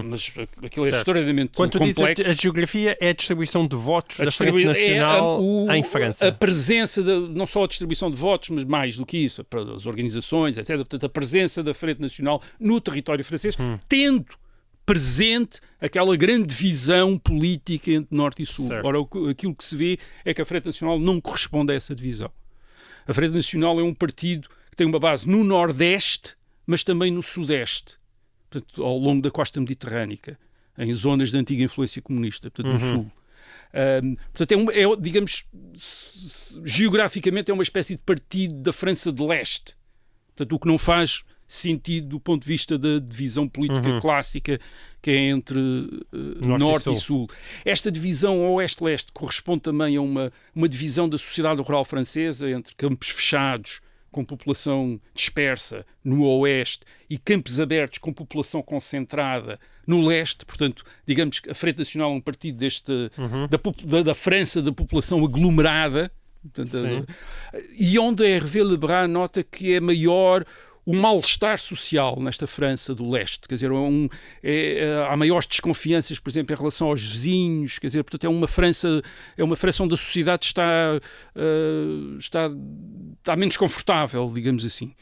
mas aquilo é extraordinariamente complexo. Quando diz a geografia, é a distribuição de votos da Frente Nacional em França. A presença, não só a distribuição de votos, mas mais do que isso, para as organizações, etc. Portanto, a presença da Frente Nacional no território francês, tendo presente aquela grande divisão política entre Norte e Sul. Certo. Ora, aquilo que se vê é que a Frente Nacional não corresponde a essa divisão. A Frente Nacional é um partido que tem uma base no Nordeste, mas também no Sudeste, portanto, ao longo da costa mediterrânica, em zonas de antiga influência comunista, portanto, no Sul. Portanto, digamos, geograficamente é uma espécie de partido da França de Leste. Portanto, o que não faz sentido do ponto de vista da divisão política clássica que é entre Norte e Sul. Esta divisão Oeste-Leste corresponde também a uma divisão da sociedade rural francesa entre campos fechados com população dispersa no Oeste e campos abertos com população concentrada no Leste. Portanto, digamos que a Frente Nacional é um partido da França da população aglomerada. Portanto, e onde a Hervé Lebrun nota que é maior o mal-estar social nesta França do Leste, quer dizer, há maiores desconfianças, por exemplo, em relação aos vizinhos, quer dizer, portanto, é uma França onde a sociedade está menos confortável, digamos assim.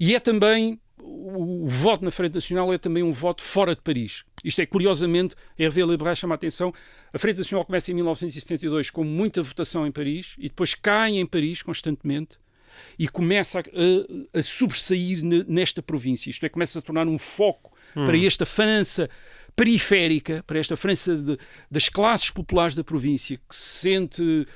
E é também, o voto na Frente Nacional é também um voto fora de Paris. Isto é, curiosamente, Hervé Lebrun chama a atenção, a Frente Nacional começa em 1972 com muita votação em Paris e depois cai em Paris constantemente, e começa a sobressair nesta província. Isto é, começa a tornar um foco para esta França periférica, para esta França das classes populares da província, que se sente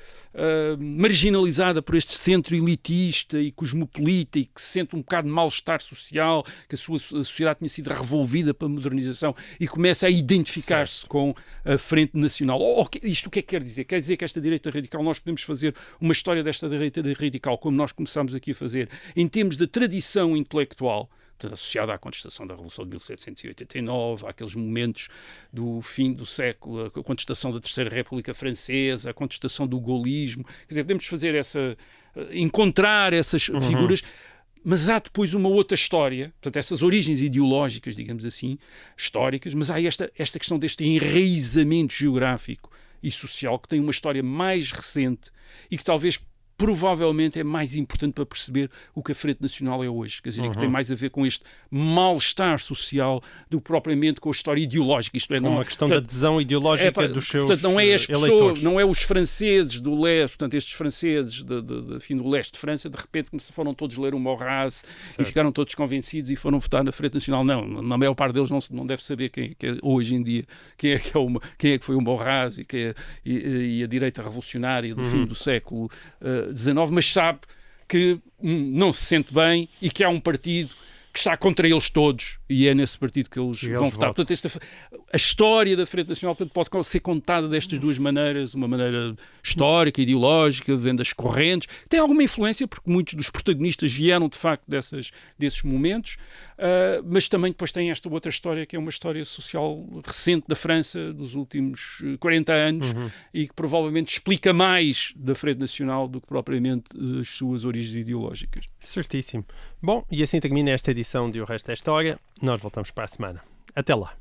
marginalizada por este centro elitista e cosmopolita e que se sente um bocado de mal-estar social, que a sociedade tinha sido revolvida pela modernização e começa a identificar-se com a Frente Nacional. Isto o que é que quer dizer? Quer dizer que esta direita radical, nós podemos fazer uma história desta direita radical, como nós começamos aqui a fazer, em termos de tradição intelectual, portanto, associada à contestação da Revolução de 1789, àqueles momentos do fim do século, a contestação da Terceira República Francesa, a contestação do gaullismo. Quer dizer, podemos fazer encontrar essas figuras, mas há depois uma outra história, portanto, essas origens ideológicas, digamos assim, históricas, mas há esta questão deste enraizamento geográfico e social que tem uma história mais recente e que talvez provavelmente é mais importante para perceber o que a Frente Nacional é hoje. Quer dizer, que tem mais a ver com este mal-estar social do que propriamente com a história ideológica. Isto é, uma questão da adesão ideológica dos seus eleitores. Portanto, não é as pessoas, não é os franceses do leste, portanto, estes franceses do leste de França, de repente foram todos ler o Maurras e ficaram todos convencidos e foram votar na Frente Nacional. Não, na maior parte deles não deve saber quem é hoje em dia, quem é que foi o Maurras e a direita revolucionária do fim do século XIX, mas sabe que não se sente bem e que há um partido que está contra eles todos e é nesse partido que eles vão votar. Portanto, a história da Frente Nacional pode ser contada destas duas maneiras, uma maneira histórica, ideológica, vendo as correntes. Tem alguma influência, porque muitos dos protagonistas vieram, de facto, desses momentos, mas também depois tem esta outra história, que é uma história social recente da França, dos últimos 40 anos, e que provavelmente explica mais da Frente Nacional do que propriamente as suas origens ideológicas. Certíssimo. Bom, e assim termina esta edição edição de O Resto é História. Nós voltamos para a semana. Até lá.